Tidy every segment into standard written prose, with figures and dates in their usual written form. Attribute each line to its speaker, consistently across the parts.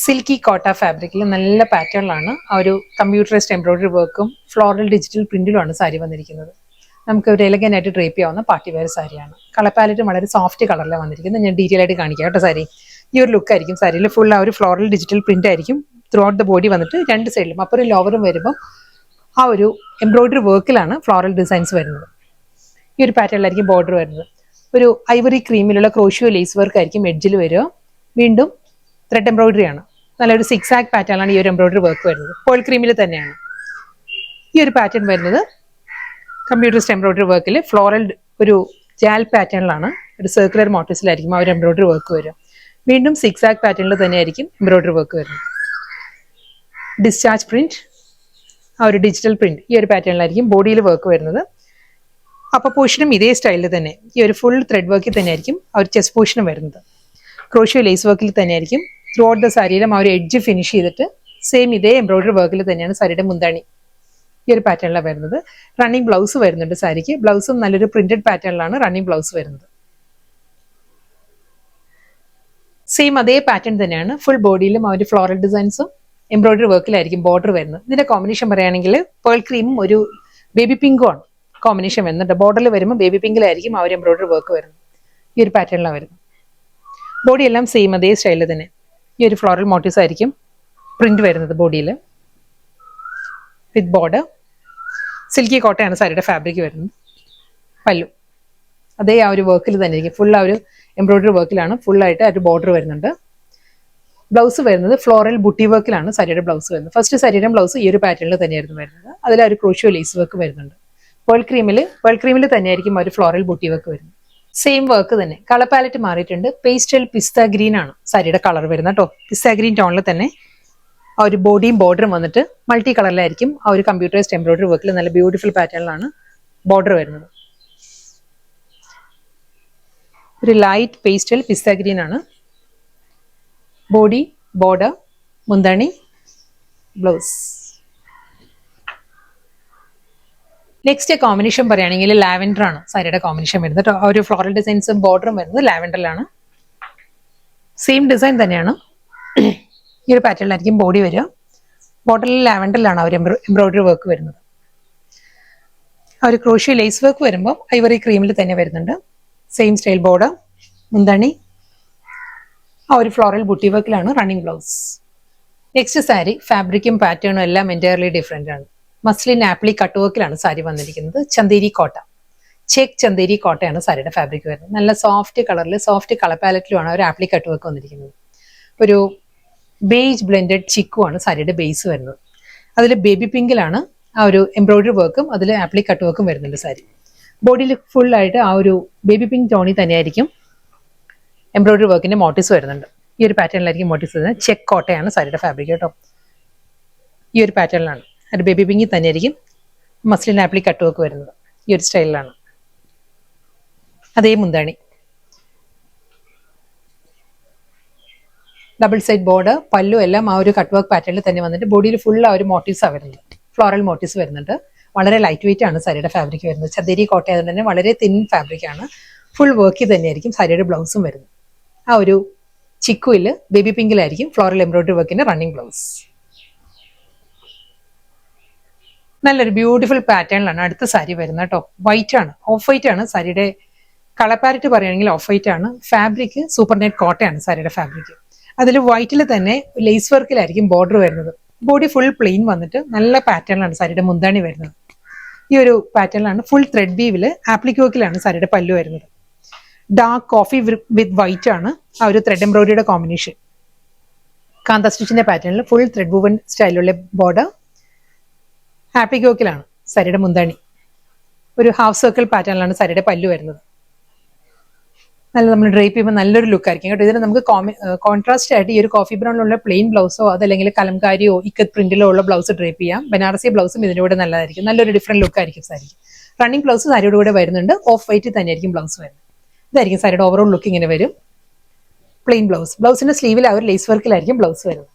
Speaker 1: Silky കോട്ട ഫാബ്രിക്കിൽ നല്ല പാറ്റേണിലാണ് ആ ഒരു കമ്പ്യൂട്ടറൈസ്ഡ് എംബ്രോയിഡറി വർക്കും ഫ്ലോറൽ ഡിജിറ്റൽ പ്രിന്റിലുമാണ് സാരി വന്നിരിക്കുന്നത്. നമുക്ക് ഒരു എലഗന്റ് ആയിട്ട് ഡ്രേപ്പ് ചെയ്യാവുന്ന പാർട്ടി വെയർ സാരിയാണ്. കളർ പാലറ്റും വളരെ സോഫ്റ്റ് കളറിലാണ് വന്നിരിക്കുന്നത്. ഞാൻ ഡീറ്റെയിൽ ആയിട്ട് കാണിക്കാം കേട്ടോ. സാരി ഈ ഒരു ലുക്ക് ആയിരിക്കും. സാരിയിൽ ഫുൾ ആ ഒരു ഫ്ലോറൽ ഡിജിറ്റൽ പ്രിന്റ് ആയിരിക്കും ത്രൂ ഔട്ട് ദ ബോഡി വന്നിട്ട് രണ്ട് സൈഡിലും അപ്പറും ലോവറും വരുമ്പോൾ ആ ഒരു എംബ്രോയിഡറി വർക്കിലാണ് ഫ്ലോറൽ ഡിസൈൻസ് വരുന്നത്. ഈ ഒരു പാറ്റേണിലായിരിക്കും ബോർഡർ വരുന്നത്. ഒരു ഐവറി ക്രീമിലുള്ള ക്രോഷ്യോ ലേസ് വർക്ക് ആയിരിക്കും എഡ്ജിൽ വരിക. വീണ്ടും ത്രെഡ് എംബ്രോയിഡറി ആണ്. നല്ലൊരു സിക്സ് ആക്ക് പാറ്റേണിലാണ് ഈ ഒരു എംബ്രോയിഡറി വർക്ക് വരുന്നത്. പോൾ ക്രീമിൽ തന്നെയാണ് ഈ ഒരു പാറ്റേൺ വരുന്നത്. കമ്പ്യൂട്ടറിസ്റ്റ് എംബ്രോയിഡറി വർക്കിൽ ഫ്ലോറൽ ഒരു ജാൽ പാറ്റേണിലാണ് ഒരു സർക്കുലർ മോട്ടീവ്സിലായിരിക്കും ആ ഒരു എംബ്രോയിഡറി വർക്ക് വരും. വീണ്ടും സിക്സ് ആക്ക് പാറ്റേണിൽ തന്നെയായിരിക്കും എംബ്രോയിഡറി വർക്ക് വരുന്നത്. ഡിസ്ചാർജ് പ്രിന്റ് ആ ഒരു ഡിജിറ്റൽ പ്രിന്റ് ഈ ഒരു പാറ്റേണിലായിരിക്കും ബോഡിയിൽ വർക്ക് വരുന്നത്. അപ്പർ പോർഷനും ഇതേ സ്റ്റൈലിൽ തന്നെ ഈ ഒരു ഫുൾ ത്രെഡ് വർക്കിൽ തന്നെയായിരിക്കും ആ ഒരു ചെസ്റ്റ് പോർഷനും വരുന്നത്. ക്രോഷ്യോ ലേസ് വർക്കിൽ തന്നെയായിരിക്കും ത്രൂ ഔട്ട് ദ സാരിയിലും ആ ഒരു എഡ്ജ് ഫിനിഷ് ചെയ്തിട്ട് സെയിം ഇതേ എംബ്രോയിഡറി വർക്കിൽ തന്നെയാണ് സാരിയുടെ മുന്താണി ഈ ഒരു പാറ്റേണിലാണ് വരുന്നത്. റണ്ണിങ് ബ്ലൗസ് വരുന്നുണ്ട് സാരിക്ക്. ബ്ലൗസും നല്ലൊരു പ്രിന്റഡ് പാറ്റേണിലാണ് റണ്ണിങ് ബ്ലൗസ് വരുന്നത്. സെയിം അതേ പാറ്റേൺ തന്നെയാണ് ഫുൾ ബോഡിയിലും ആ ഒരു ഫ്ലോറൽ ഡിസൈൻസും എംബ്രോയിഡറി വർക്കിലായിരിക്കും ബോർഡർ വരുന്നത്. ഇതിന്റെ കോമ്പിനേഷൻ പറയുകയാണെങ്കിൽ പേൾ ക്രീമും ഒരു ബേബി പിങ്കും ആണ് കോമ്പിനേഷൻ വരുന്നുണ്ട്. ബോർഡറിൽ വരുമ്പോൾ ബേബി പിങ്കിലായിരിക്കും ആ ഒരു എംബ്രോയിഡറി വർക്ക് വരുന്നത്. ഈ ഒരു പാറ്റേണിലാണ് വരുന്നത്. ബോഡി എല്ലാം സെയിം അതേ സ്റ്റൈലിൽ തന്നെ ഈ ഒരു ഫ്ലോറൽ മോട്ടീവ്സ് ആയിരിക്കും പ്രിന്റ് വരുന്നത് ബോഡിയിൽ വിത്ത് ബോർഡർ. സിൽക്കി കോട്ടയാണ് സാരിയുടെ ഫാബ്രിക് വരുന്നത്. പല്ലു അതേ ആ ഒരു വർക്കിൽ തന്നെ ആയിരിക്കും. ഫുൾ ആ ഒരു എംബ്രോയിഡറി വർക്കിലാണ് ഫുള്ളായിട്ട് ആ ഒരു ബോർഡർ വരുന്നുണ്ട്. ബ്ലൗസ് വരുന്നത് ഫ്ലോറൽ ബുട്ടി വർക്കിലാണ് സാരിയുടെ ബ്ലൗസ് വരുന്നത്. ഫസ്റ്റ് സാരിയുടെ ബ്ലൗസ് ഈ ഒരു പാറ്റേണിൽ തന്നെയായിരുന്നു വരുന്നത്. അതിൽ ആ ഒരു ക്രോഷ്യോ ലേസ് വർക്ക് വരുന്നുണ്ട്. പേൾ ക്രീമിൽ തന്നെയായിരിക്കും ആ ഒരു ഫ്ലോറൽ ബുട്ടി വർക്ക് വരുന്നത്. സെയിം വർക്ക് തന്നെ. കളർ പാലറ്റ് മാറിയിട്ടുണ്ട്. പേസ്റ്റൽ പിസ്ത ഗ്രീൻ ആണ് സാരിയുടെ കളർ വരുന്നത് കേട്ടോ. പിസ്ത ഗ്രീൻ ടോണിൽ തന്നെ ആ ഒരു ബോഡിയും ബോർഡറും വന്നിട്ട് മൾട്ടി കളറിലായിരിക്കും ആ ഒരു കമ്പ്യൂട്ടറൈസ്ഡ് എംബ്രോയിഡറി വർക്കിൽ നല്ല ബ്യൂട്ടിഫുൾ പാറ്റേണിലാണ് ബോർഡർ വരുന്നത്. ഒരു ലൈറ്റ് പേസ്റ്റൽ പിസ്ത ഗ്രീൻ ആണ് ബോഡി, ബോർഡർ, മുന്താണി, ബ്ലൗസ്. നെക്സ്റ്റ് കോമ്പിനേഷൻ പറയുകയാണെങ്കിൽ ലാവൻഡർ ആണ് സാരിയുടെ കോമ്പിനേഷൻ വരുന്നത്. ആ ഒരു ഫ്ലോറൽ ഡിസൈൻസും ബോർഡറും വരുന്നത് ലാവൻഡറിലാണ്. സെയിം ഡിസൈൻ തന്നെയാണ്. ഈ ഒരു പാറ്റേണിലായിരിക്കും ബോഡി വരിക. ബോർഡറിൽ ലാവൻഡറിലാണ് ആ ഒരു എംബ്രോയിഡറി വർക്ക് വരുന്നത്. ആ ഒരു ക്രോഷ്യോ ലേസ് വർക്ക് വരുമ്പോൾ ഐവറി ക്രീമിൽ തന്നെ വരുന്നുണ്ട്. സെയിം സ്റ്റൈൽ ബോർഡർ, മുന്താണി, ആ ഒരു ഫ്ലോറൽ ബുട്ടി വർക്കിലാണ് റണ്ണിങ് ബ്ലൗസ്. നെക്സ്റ്റ് സാരി ഫാബ്രിക്കും പാറ്റേണും എല്ലാം എൻറ്റയർലി ഡിഫറെൻ്റ് ആണ്. മസ്ലിൻ ആപ്ലി കട്ട് വർക്കിലാണ് സാരി വന്നിരിക്കുന്നത്. ചന്തേരി കോട്ട, ചെക്ക് ചന്തേരി കോട്ടയാണ് സാരിയുടെ ഫാബ്രിക് വരുന്നത്. നല്ല സോഫ്റ്റ് കളറിൽ സോഫ്റ്റ് കളർ പാലറ്റിലുമാണ് ഒരു ആപ്ലി കട്ട് വർക്ക് വന്നിരിക്കുന്നത്. ഒരു ബേജ് ബ്ലെൻഡഡ് ചിക്കുമാണ് സാരിയുടെ ബേസ് വരുന്നത്. അതിൽ ബേബി പിങ്കിലാണ് ആ ഒരു എംബ്രോയിഡറി വർക്കും അതിൽ ആപ്ലി കട്ട് വർക്കും വരുന്നുണ്ട്. സാരി ബോഡിയിൽ ഫുള്ളായിട്ട് ആ ഒരു ബേബി പിങ്ക് ടോണിൽ തന്നെയായിരിക്കും എംബ്രോയിഡറി വർക്കിന്റെ മോട്ടീവ്സ് വരുന്നുണ്ട്. ഈ ഒരു പാറ്റേണിലായിരിക്കും മോട്ടീവ്സ് വരുന്നത്. ചെക്ക് കോട്ടയാണ് സാരിയുടെ ഫാബ്രിക് കേട്ടോ. ഈ ഒരു പാറ്റേണിലാണ് ഒരു ബേബി പിങ്കിൽ തന്നെയായിരിക്കും മസ്ലിൻ ആപ്ലി കട്ട് വർക്ക് വരുന്നത്. ഈ ഒരു സ്റ്റൈലിലാണ്. അതേ മുന്താണി, ഡബിൾ സൈഡ് ബോർഡർ, പല്ലു എല്ലാം ആ ഒരു കട്ട് വർക്ക് പാറ്റേണിൽ തന്നെ വന്നിട്ട് ബോഡിയിൽ ഫുൾ ആ ഒരു മോട്ടീവ്സാണ് വരുന്നത്. ഫ്ലോറൽ മോട്ടീവ്സ് വരുന്നുണ്ട്. വളരെ ലൈറ്റ് വെയിറ്റ് ആണ് സാരിയുടെ ഫാബ്രിക് വരുന്നത്. ചന്തേരി കോട്ട ആയതുകൊണ്ട് തന്നെ വളരെ തിൻ ഫാബ്രിക് ആണ്. ഫുൾ വർക്കിൽ തന്നെയായിരിക്കും സാരിയുടെ ബ്ലൗസും വരുന്നത്. ആ ഒരു ചിക്കുയിൽ ബേബി പിങ്കിലായിരിക്കും ഫ്ലോറൽ എംബ്രോയിഡറി വർക്കിന്റെ റണ്ണിങ് ബ്ലൗസ്. നല്ലൊരു ബ്യൂട്ടിഫുൾ പാറ്റേണിലാണ് അടുത്ത സാരി വരുന്നത് കേട്ടോ. വൈറ്റ് ആണ്, ഓഫ് വൈറ്റ് ആണ് സാരിയുടെ കളർ പാലറ്റ് പറയുകയാണെങ്കിൽ ഓഫ് വൈറ്റ് ആണ്. ഫാബ്രിക് സൂപ്പർ നെറ്റ് കോട്ടയാണ് സാരിയുടെ ഫാബ്രിക്. അതിൽ വൈറ്റിൽ തന്നെ ലേസ് വർക്കിലായിരിക്കും ബോർഡർ വരുന്നത്. ബോഡി ഫുൾ പ്ലെയിൻ വന്നിട്ട് നല്ല പാറ്റേണിലാണ് സാരിയുടെ മുന്താണി വരുന്നത്. ഈ ഒരു പാറ്റേണിലാണ് ഫുൾ ത്രെഡ് വീവിൽ ആപ്ലിക് വർക്കിലാണ് സാരിയുടെ പല്ലു വരുന്നത്. ഡാർക്ക് കോഫി വിത്ത് വൈറ്റ് ആണ് ആ ഒരു ത്രെഡ് എംബ്രോയിഡറിയുടെ കോമ്പിനേഷൻ. കാന്ത സ്റ്റിച്ചിന്റെ പാറ്റേണിൽ ഫുൾ ത്രെഡ് വൂവൻ സ്റ്റൈലുള്ള ബോർഡർ. ആപ്ലിക് വർക്കിലാണ് സാരിയുടെ മുന്താണി. ഒരു ഹാഫ് സർക്കിൾ പാറ്റേണിലാണ് സാരിയുടെ പല്ലു വരുന്നത്. നല്ല നമ്മൾ ഡ്രേപ്പ് ചെയ്യുമ്പോൾ നല്ലൊരു ലുക്ക് ആയിരിക്കും കേട്ടോ. ഇതിന് നമുക്ക് കോൺട്രാസ്റ്റ് ആയിട്ട് ഈ ഒരു കോഫി ബ്രൗണിലുള്ള പ്ലെയിൻ ബ്ലൗസോ അതല്ലെങ്കിൽ കലംകാരിയോ ഇക്കത്ത് പ്രിന്റിലോ ഉള്ള ബ്ലൗസ് ഡ്രേപ്പ് ചെയ്യാം. ബനാറസി ബ്ലൗസും ഇതിൻ്റെ കൂടെ നല്ലതായിരിക്കും. നല്ലൊരു ഡിഫറെന്റ് ലുക്ക് ആയിരിക്കും സാരിക്ക്. റണ്ണിങ് ബ്ലൗസ് സാരിയുടെ കൂടെ വരുന്നുണ്ട്. ഓഫ് വൈറ്റ് തന്നെയായിരിക്കും ബ്ലൗസ് വരുന്നത്. ഇതായിരിക്കും സാരിയുടെ ഓവറോൾ ലുക്ക്. ഇങ്ങനെ വരും പ്ലെയിൻ ബ്ലൗസ്. ബ്ലൗസിന്റെ സ്ലീവിൽ ആ ഒരു ലേസ് വർക്കിലായിരിക്കും ബ്ലൗസ് വരുന്നത്.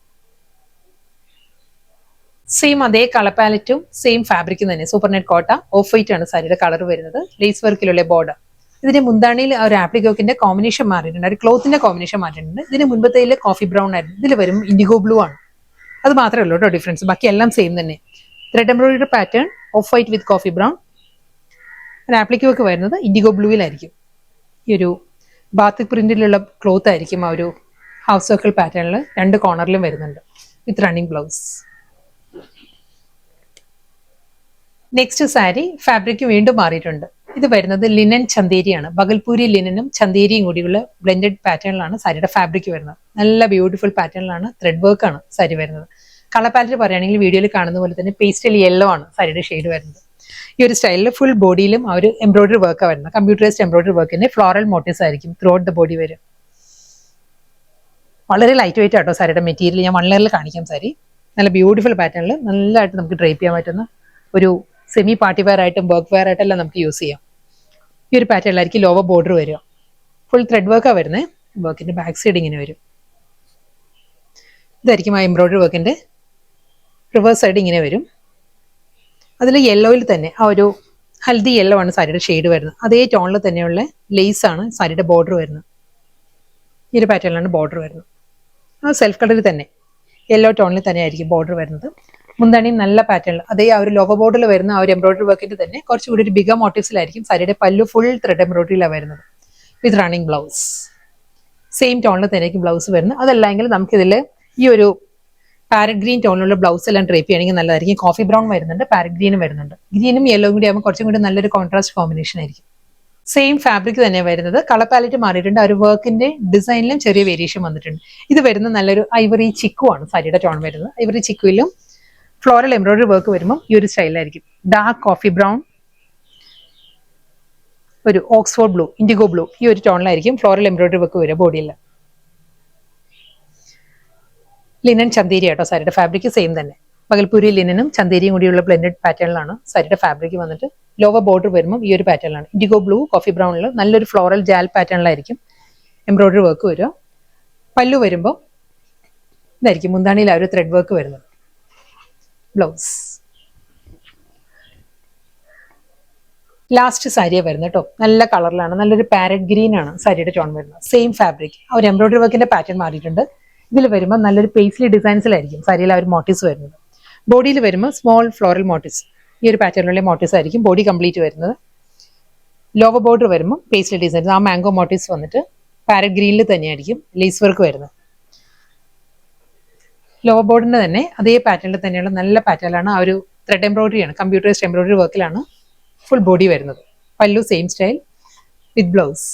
Speaker 1: സെയിം അതേ കളർ പാലറ്റും സെയിം ഫാബ്രിക്കും തന്നെ. Super net Kota, off white ആണ് സാരിയുടെ കളർ വരുന്നത്. ലേസ് വർക്കിലുള്ള ബോർഡർ. ഇതിന്റെ മുന്താണിയിൽ ആ ഒരു ആപ്ലിക്കോക്കിന്റെ കോമ്പിനേഷൻ മാറിയിട്ടുണ്ട്, ഒരു ക്ലോത്തിന്റെ കോമ്പിനേഷൻ മാറിയിട്ടുണ്ട്. ഇതിന് മുൻപത്തേതിൽ കോഫി ബ്രൗൺ ആയിരുന്നു, ഇതിൽ വരും ഇൻഡിഗോ ബ്ലൂ ആണ്. അത് മാത്രമേ ഉള്ളൂ കേട്ടോ ഡിഫറൻസ്, ബാക്കി എല്ലാം സെയിം തന്നെ. Thread embroidery pattern of white with coffee brown. ഒരു ആപ്ലിക്കോക്ക് വരുന്നത് ഇൻഡിഗോ ബ്ലൂവിലായിരിക്കും. ഈ ഒരു ബാത്തിക് പ്രിന്റിലുള്ള ക്ലോത്ത് ആയിരിക്കും ആ ഒരു ഹാഫ് സർക്കിൾ പാറ്റേണിൽ 2 കോർണറിലും വരുന്നുണ്ട് with running blouse. Next sari fabric വീണ്ടും മാറിയിട്ടുണ്ട്. ഇത് വരുന്നത് ലിനൻ ചന്തേരിയാണ്. ബഗൽപൂരി ലിനനും ചന്തേരിയും കൂടിയുള്ള ബ്ലെൻഡഡ് പാറ്റേണിലാണ് സാരിയുടെ ഫാബ്രിക് വരുന്നത്. നല്ല ബ്യൂട്ടിഫുൾ പാറ്റേണിലാണ്, ത്രെഡ് വർക്ക് ആണ് സാരി വരുന്നത്. കളർ പാറ്റേൺ പറയുകയാണെങ്കിൽ വീഡിയോയിൽ കാണുന്ന പോലെ തന്നെ പേസ്റ്റൽ യെല്ലോ ആണ് സാരിയുടെ ഷെയ്ഡ് വരുന്നത്. ഈ ഒരു സ്റ്റൈലിൽ ഫുൾ ബോഡിയിലും ആ ഒരു എംബ്രോയിഡറി വർക്കാണ് വരുന്നത്. കമ്പ്യൂട്ടറൈസ്ഡ് എംബ്രോയിഡറി വർക്കിന്റെ ഫ്ലോറൽ മോട്ടീവ്സ് ആയിരിക്കും ത്രൂ ഔട്ട് ദ ബോഡി വരും. വളരെ ലൈറ്റ് വെയിറ്റ് ആട്ടോ സാരിയുടെ മെറ്റീരിയൽ. ഞാൻ 1 ലെയറിൽ കാണിക്കാം സാരി. നല്ല ബ്യൂട്ടിഫുൾ പാറ്റേണിൽ നല്ലതായിട്ട് നമുക്ക് ഡ്രേപ്പ് ചെയ്യാൻ പറ്റുന്ന ഒരു സെമി പാർട്ടി വെയർ ആയിട്ടും വർക്ക് വെയർ ആയിട്ടെല്ലാം നമുക്ക് യൂസ് ചെയ്യാം. ഈ ഒരു പാറ്റേണിലായിരിക്കും ലോവർ ബോർഡർ വരിക. ഫുൾ ത്രെഡ് വർക്കാണ് വരുന്നത്. വർക്കിന്റെ ബാക്ക് സൈഡ് ഇങ്ങനെ വരും. ഇതായിരിക്കും ആ എംബ്രോയിഡറി വർക്കിന്റെ റിവേഴ്സ് സൈഡ് ഇങ്ങനെ വരും. അതിൽ യെല്ലോയിൽ തന്നെ ആ ഒരു ഹൽദി യെല്ലോ ആണ് സാരിയുടെ ഷെയ്ഡ് വരുന്നത്. അതേ ടോണിൽ തന്നെയുള്ള ലേസ് ആണ് സാരിയുടെ ബോർഡർ വരുന്നത്. ഈ ഒരു പാറ്റേണിലാണ് ബോർഡർ വരുന്നത്. ആ സെൽഫ് കളറിൽ തന്നെ യെല്ലോ ടോണിൽ തന്നെ ആയിരിക്കും ബോർഡർ വരുന്നത്. മുന്താണി നല്ല പാറ്റേണിൽ അതേ ആ ഒരു ലോവർ ബോർഡിൽ വരുന്ന ആ ഒരു എംബ്രോയിഡറി വർക്കിന്റെ തന്നെ കുറച്ചുകൂടി ഒരു ബിഗർ മോട്ടീവ്സിലായിരിക്കും സാരിയുടെ പല്ലു ഫുൾ ത്രെഡ് എംബ്രോയിഡറിയിലാണ് വരുന്നത് വിത്ത് റണ്ണിങ് ബ്ലൗസ്. സെയിം ടോണിൽ തന്നെയായിരിക്കും ബ്ലൗസ് വരുന്നത്. അതല്ലെങ്കിൽ നമുക്കിതിൽ ഈ ഒരു പാരറ്റ് ഗ്രീൻ ടോണിലുള്ള ബ്ലൗസ് എല്ലാം ഡ്രേപ്പ് ചെയ്യണമെങ്കിൽ നല്ലതായിരിക്കും. കോഫി ബ്രൗൺ വരുന്നുണ്ട്, പാരറ്റ് ഗ്രീനും വരുന്നുണ്ട്. ഗ്രീനും യെല്ലോയും കൂടി ആകുമ്പോൾ കുറച്ചും കൂടി നല്ലൊരു കോൺട്രാസ്റ്റ് കോമ്പിനേഷൻ ആയിരിക്കും. സെയിം ഫാബ്രിക് തന്നെ വരുന്നത്. കളർ പാലറ്റ് മാറിയിട്ടുണ്ട്. ആ ഒരു വർക്കിന്റെ ഡിസൈനിലും ചെറിയ വേരിയേഷൻ വന്നിട്ടുണ്ട്. ഇത് വരുന്നത് നല്ലൊരു ഐവറി ചിക്കു ആണ് സാരിയുടെ ടോൺ വരുന്നത്. ഐവറി ചിക്കുവിലും ഫ്ലോറൽ എംബ്രോയിഡറി വർക്ക് വരുമ്പോൾ ഈ ഒരു സ്റ്റൈലായിരിക്കും. ഡാർക്ക് കോഫി ബ്രൗൺ, ഒരു ഓക്സ്ഫോർഡ് ബ്ലൂ, ഇൻഡിഗോ ബ്ലൂ, ഈ ഒരു ടോണിലായിരിക്കും ഫ്ലോറൽ എംബ്രോയിഡറി വർക്ക് വരിക ബോഡിയിൽ. ലിനൻ ചന്തേരി ആട്ടോ സാരിയുടെ ഫാബ്രിക് സെയിം തന്നെ. ബഗൽപൂരി ലിനനും ചന്തേരിയും കൂടിയുള്ള ബ്ലെൻഡഡ് പാറ്റേണിലാണ് സാരിയുടെ ഫാബ്രിക് വന്നിട്ട്. ലോവർ ബോർഡർ വരുമ്പോൾ ഈ ഒരു പാറ്റേണിലാണ്. ഇൻഡിഗോ ബ്ലൂ, കോഫി ബ്രൗണിൽ നല്ലൊരു ഫ്ലോറൽ ജാൽ പാറ്റേണിലായിരിക്കും എംബ്രോയിഡറി വർക്ക് വരിക. പല്ലു വരുമ്പോൾ ഇതായിരിക്കും മുന്താണിയിൽ ആ ഒരു ത്രെഡ് വർക്ക് വരുന്നത്. ബ്ലൗസ് ലാസ്റ്റ് സാരിയെ വരുന്നത് കേട്ടോ. നല്ല കളറിലാണ്, നല്ലൊരു പാരറ്റ് ഗ്രീൻ ആണ് സാരിയുടെ ടോൺ വരുന്നത്. Same fabric. ആ ഒരു എംബ്രോയിഡറി വർക്കിന്റെ പാറ്റേൺ മാറിയിട്ടുണ്ട്. ഇതിൽ വരുമ്പോൾ നല്ലൊരു പേസ്ലി ഡിസൈൻസിലായിരിക്കും സാരിയിൽ ആ ഒരു മോട്ടീവ്സ് വരുന്നത്. ബോഡിയിൽ വരുമ്പോൾ സ്മോൾ ഫ്ലോറൽ മോട്ടീവ്സ്, ഈ ഒരു പാറ്റേണിലുള്ള മോട്ടീവ്സ് ആയിരിക്കും ബോഡി കംപ്ലീറ്റ് വരുന്നത്. ലോവർ ബോർഡർ വരുമ്പോൾ പേസ്ലി ഡിസൈൻസ്, ആ മാംഗോ മോട്ടീവ്സ് വന്നിട്ട് പാരറ്റ് ഗ്രീനിൽ തന്നെയായിരിക്കും ലേസ് വർക്ക് വരുന്നത്. ലോവർ ബോർഡിന്റെ തന്നെ അതേ പാറ്റേണിൽ തന്നെയുള്ള നല്ല പാറ്റേണിലാണ്. ആ ഒരു ത്രെഡ് എംബ്രോയിഡറി ആണ്, കമ്പ്യൂട്ടറൈസ്ഡ് എംബ്രോയിഡറി വർക്കിലാണ് ഫുൾ ബോഡി വരുന്നത്. പല്ലു സെയിം സ്റ്റൈൽ വിത്ത് ബ്ലൗസ്.